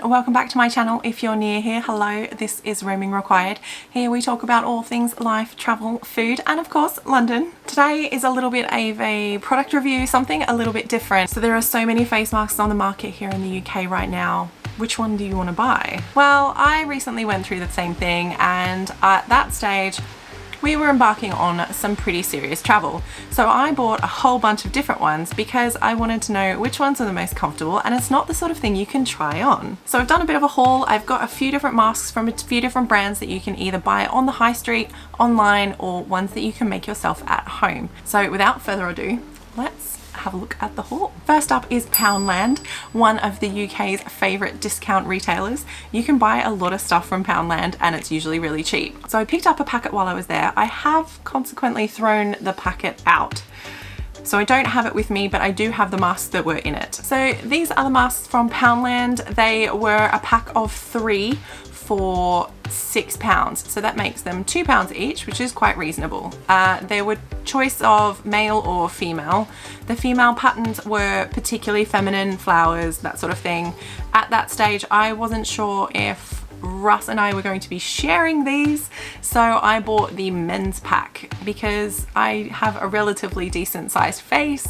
welcome back to my channel. If you're near here, hello, this is Roaming Required. Here we talk about all things life, travel, food, and of course London. Today is a little bit of a product review, something a little bit different. So there are so many face masks on the market here in the UK right now. Which one do you want to buy? Well, I recently went through the same thing, and at that stage we were embarking on some pretty serious travel. So I bought a whole bunch of different ones because I wanted to know which ones are the most comfortable, and it's not the sort of thing you can try on. So I've done a bit of a haul. I've got a few different masks from a few different brands that you can either buy on the high street, online, or ones that you can make yourself at home. So without further ado, let's have a look at the haul. First up is Poundland, one of the UK's favourite discount retailers. You can buy a lot of stuff from Poundland and it's usually really cheap. So I picked up a packet while I was there. I have consequently thrown the packet out. So I don't have it with me, but I do have the masks that were in it. So these are the masks from Poundland. They were a pack of 3 for £6. So that makes them £2 each, which is quite reasonable. There were choice of male or female. The female patterns were particularly feminine, flowers, that sort of thing. At that stage, I wasn't sure if Russ and I were going to be sharing these, so I bought the men's pack because I have a relatively decent sized face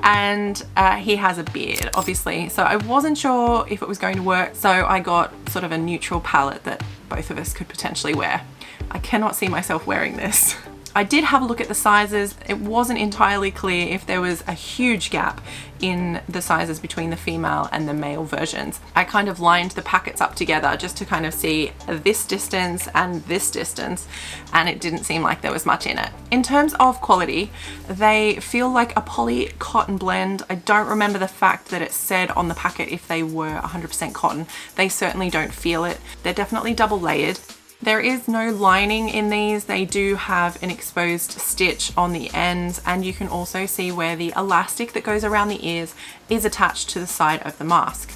and he has a beard, obviously, so I wasn't sure if it was going to work, so I got sort of a neutral palette that both of us could potentially wear. I cannot see myself wearing this. I did have a look at the sizes. It wasn't entirely clear if there was a huge gap in the sizes between the female and the male versions. I kind of lined the packets up together just to kind of see this distance and this distance, and it didn't seem like there was much in it. In terms of quality, they feel like a poly cotton blend. I don't remember the fact that it said on the packet if they were 100% cotton. They certainly don't feel it. They're definitely double layered. There is no lining in these. They do have an exposed stitch on the ends, and you can also see where the elastic that goes around the ears is attached to the side of the mask.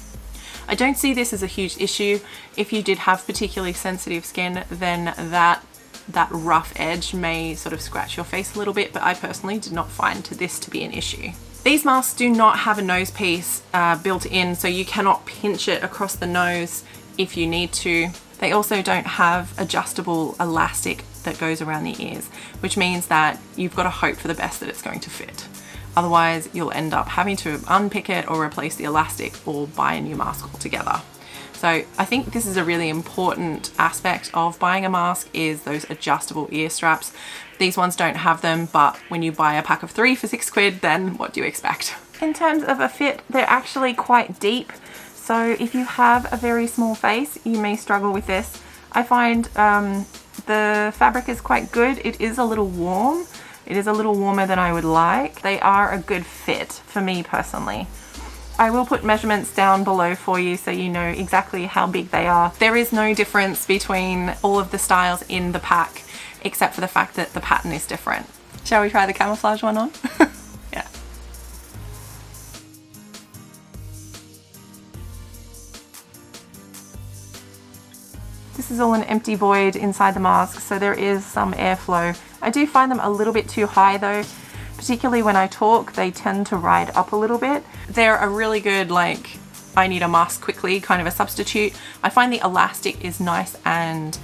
I don't see this as a huge issue. If you did have particularly sensitive skin, then that rough edge may sort of scratch your face a little bit, but I personally did not find this to be an issue. These masks do not have a nose piece built in, so you cannot pinch it across the nose if you need to. They also don't have adjustable elastic that goes around the ears, which means that you've got to hope for the best that it's going to fit. Otherwise, you'll end up having to unpick it or replace the elastic or buy a new mask altogether. So I think this is a really important aspect of buying a mask, is those adjustable ear straps. These ones don't have them, but when you buy a pack of 3 for £6, then what do you expect? In terms of a fit, they're actually quite deep. So if you have a very small face, you may struggle with this. I find the fabric is quite good. It is a little warm. It is a little warmer than I would like. They are a good fit for me personally. I will put measurements down below for you so you know exactly how big they are. There is no difference between all of the styles in the pack, except for the fact that the pattern is different. Shall we try the camouflage one on? Yeah. This is all an empty void inside the mask, so there is some airflow. I do find them a little bit too high though, particularly when I talk. They tend to ride up a little bit. They're a really good, like, I need a mask quickly kind of a substitute. I find the elastic is nice and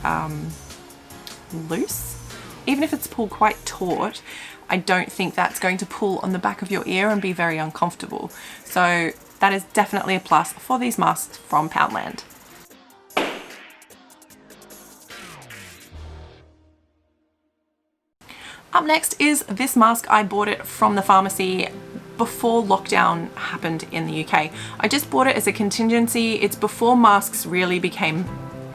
loose. Even if it's pulled quite taut, I don't think that's going to pull on the back of your ear and be very uncomfortable. So that is definitely a plus for these masks from Poundland. Up next is this mask. I bought it from the pharmacy before lockdown happened in the UK. I just bought it as a contingency. It's before masks really became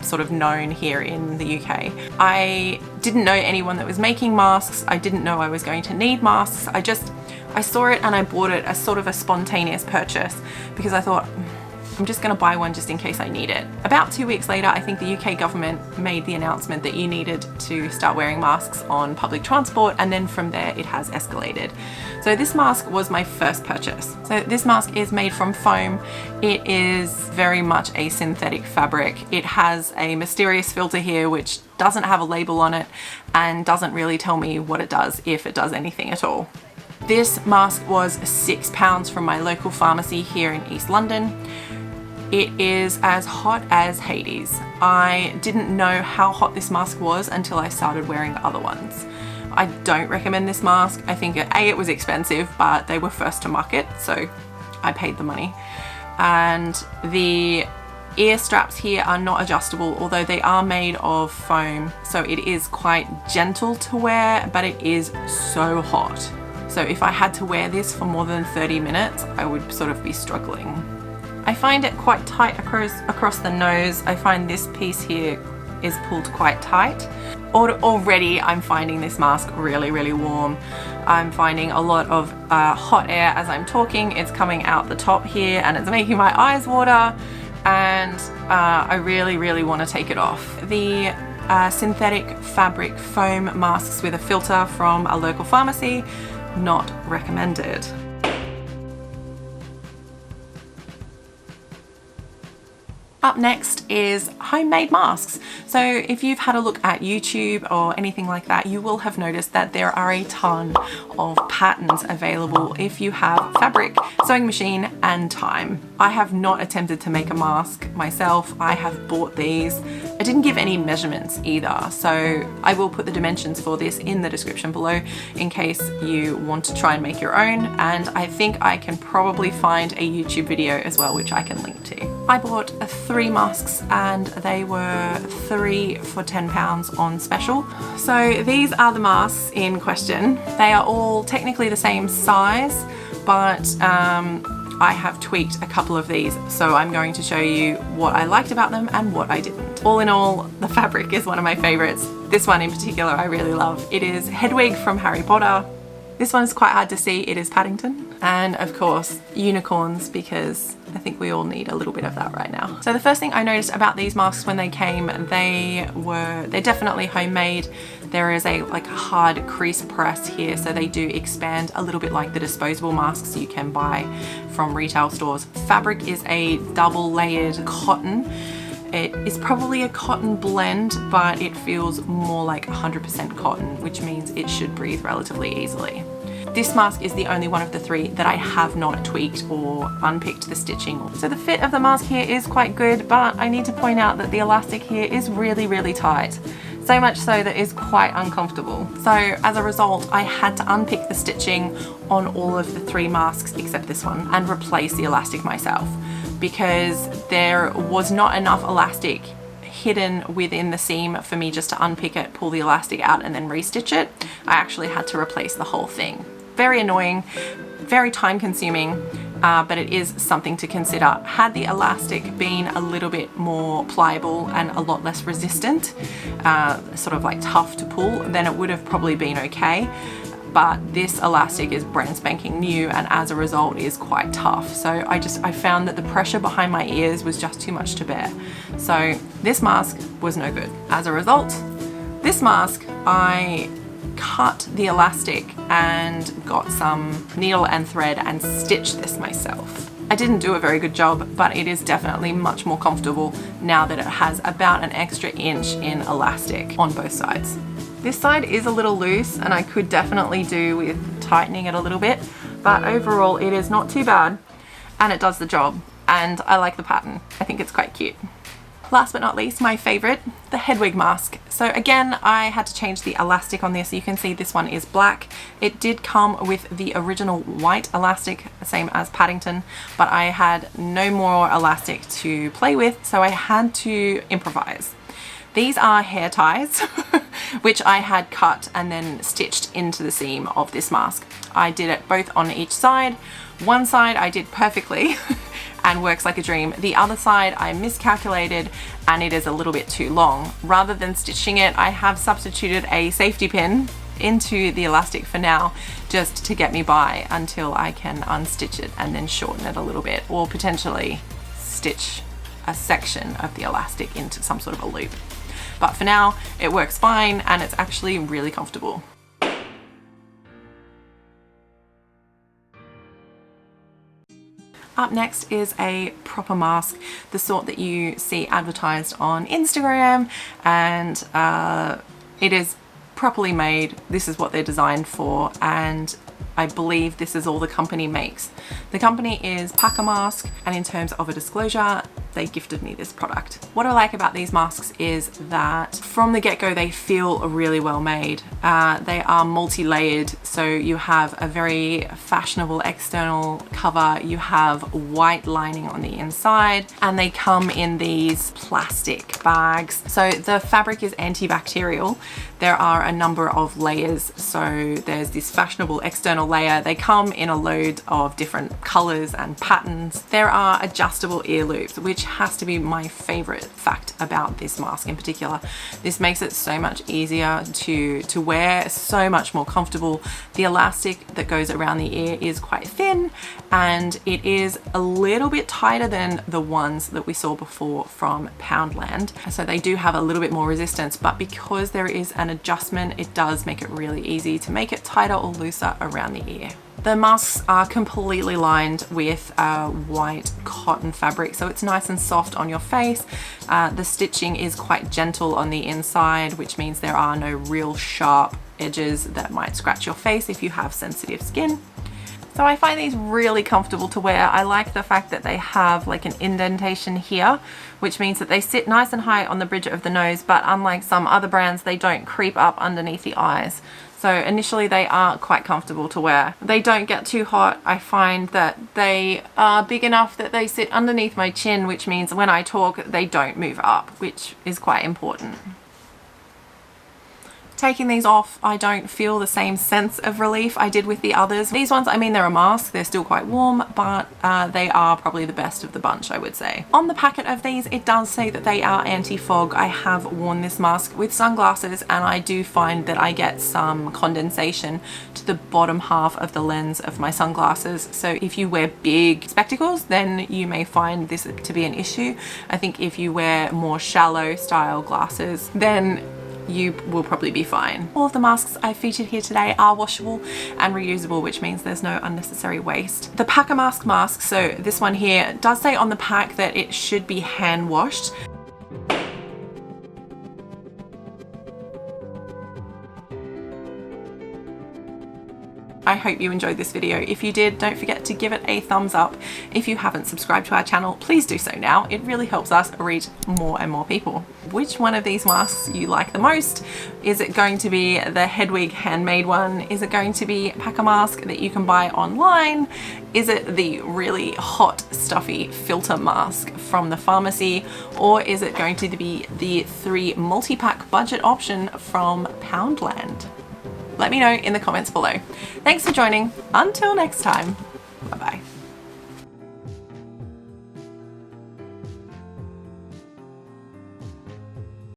sort of known here in the UK. I didn't know anyone that was making masks. I didn't know I was going to need masks. I saw it and I bought it as sort of a spontaneous purchase because I thought, I'm just going to buy one just in case I need it. About 2 weeks later, I think the UK government made the announcement that you needed to start wearing masks on public transport, and then from there it has escalated. So this mask was my first purchase. So this mask is made from foam. It is very much a synthetic fabric. It has a mysterious filter here which doesn't have a label on it and doesn't really tell me what it does, if it does anything at all. This mask was £6 from my local pharmacy here in East London. It is as hot as Hades. I didn't know how hot this mask was until I started wearing the other ones. I don't recommend this mask. I think A, it was expensive, but they were first to market, so I paid the money. And the ear straps here are not adjustable, although they are made of foam, so it is quite gentle to wear, but it is so hot. So if I had to wear this for more than 30 minutes, I would sort of be struggling. I find it quite tight across the nose. I find this piece here is pulled quite tight. Already I'm finding this mask really, really warm. I'm finding a lot of hot air as I'm talking. It's coming out the top here and it's making my eyes water, and I really, really want to take it off. The synthetic fabric foam masks with a filter from a local pharmacy, not recommended. Up next is homemade masks. So if you've had a look at YouTube or anything like that, you will have noticed that there are a ton of patterns available if you have fabric, sewing machine and time. I have not attempted to make a mask myself. I have bought these. I didn't give any measurements either, so I will put the dimensions for this in the description below in case you want to try and make your own, and I think I can probably find a YouTube video as well which I can link to. I bought 3 masks and they were 3 for £10 on special. So these are the masks in question. They are all technically the same size, but I have tweaked a couple of these, so I'm going to show you what I liked about them and what I didn't. All in all, the fabric is one of my favorites. This one in particular I really love. It is Hedwig from Harry Potter. This one is quite hard to see, it is Paddington. And of course, unicorns, because I think we all need a little bit of that right now. So the first thing I noticed about these masks when they came, they're definitely homemade. There is a hard crease press here, so they do expand a little bit like the disposable masks you can buy from retail stores. Fabric is a double layered cotton. It is probably a cotton blend, but it feels more like 100% cotton, which means it should breathe relatively easily. This mask is the only one of the 3 that I have not tweaked or unpicked the stitching. So the fit of the mask here is quite good, but I need to point out that the elastic here is really, really tight. So much so that it's quite uncomfortable. So as a result, I had to unpick the stitching on all of the 3 masks except this one and replace the elastic myself, because there was not enough elastic hidden within the seam for me just to unpick it, pull the elastic out and then restitch it. I actually had to replace the whole thing. Very annoying, very time consuming, but it is something to consider. Had the elastic been a little bit more pliable and a lot less resistant, sort of like tough to pull, then it would have probably been okay. But this elastic is brand spanking new and as a result is quite tough. So I found that the pressure behind my ears was just too much to bear. So this mask was no good. As a result, this mask, I cut the elastic and got some needle and thread and stitched this myself. I didn't do a very good job, but it is definitely much more comfortable now that it has about an extra inch in elastic on both sides. This side is a little loose and I could definitely do with tightening it a little bit, but overall it is not too bad and it does the job, and I like the pattern. I think it's quite cute. Last but not least, my favorite, the Hedwig mask. So again, I had to change the elastic on this. You can see this one is black. It did come with the original white elastic, same as Paddington, but I had no more elastic to play with, so I had to improvise. These are hair ties, which I had cut and then stitched into the seam of this mask. I did it both on each side. One side I did perfectly and works like a dream. The other side I miscalculated and it is a little bit too long. Rather than stitching it, I have substituted a safety pin into the elastic for now, just to get me by until I can unstitch it and then shorten it a little bit, or potentially stitch a section of the elastic into some sort of a loop. But for now, it works fine and it's actually really comfortable. Up next is a proper mask, the sort that you see advertised on Instagram, and it is properly made. This is what they're designed for, and I believe this is all the company makes. The company is Pacamark, and in terms of a disclosure, they gifted me this product. What I like about these masks is that from the get-go they feel really well made. They are multi-layered, so you have a very fashionable external cover, you have white lining on the inside, and they come in these plastic bags. So the fabric is antibacterial. There are a number of layers, so there's this fashionable external layer. They come in a load of different colors and patterns. There are adjustable ear loops, which has to be my favorite fact about this mask in particular. This makes it so much easier to wear, so much more comfortable. The elastic that goes around the ear is quite thin, and it is a little bit tighter than the ones that we saw before from Poundland. So they do have a little bit more resistance, but because there is an adjustment, it does make it really easy to make it tighter or looser around the ear. The masks are completely lined with white cotton fabric, so it's nice and soft on your face. The stitching is quite gentle on the inside, which means there are no real sharp edges that might scratch your face if you have sensitive skin. So I find these really comfortable to wear. I like the fact that they have like an indentation here, which means that they sit nice and high on the bridge of the nose, but unlike some other brands, they don't creep up underneath the eyes. So initially they are quite comfortable to wear. They don't get too hot. I find that they are big enough that they sit underneath my chin, which means when I talk, they don't move up, which is quite important. Taking these off, I don't feel the same sense of relief I did with the others. These ones, I mean, they're a mask, they're still quite warm, but they are probably the best of the bunch, I would say. On the packet of these, it does say that they are anti-fog. I have worn this mask with sunglasses, and I do find that I get some condensation to the bottom half of the lens of my sunglasses. So if you wear big spectacles, then you may find this to be an issue. I think if you wear more shallow style glasses, then you will probably be fine. All of the masks I featured here today are washable and reusable, which means there's no unnecessary waste. The Pacamark mask, so this one here, does say on the pack that it should be hand washed. I hope you enjoyed this video. If you did, don't forget to give it a thumbs up. If you haven't subscribed to our channel, please do so now. It really helps us reach more and more people. Which one of these masks you like the most? Is it going to be the Hedwig handmade one? Is it going to be Pacamark that you can buy online? Is it the really hot, stuffy filter mask from the pharmacy? Or is it going to be the 3 multi-pack budget option from Poundland? Let me know in the comments below. Thanks for joining. Until next time.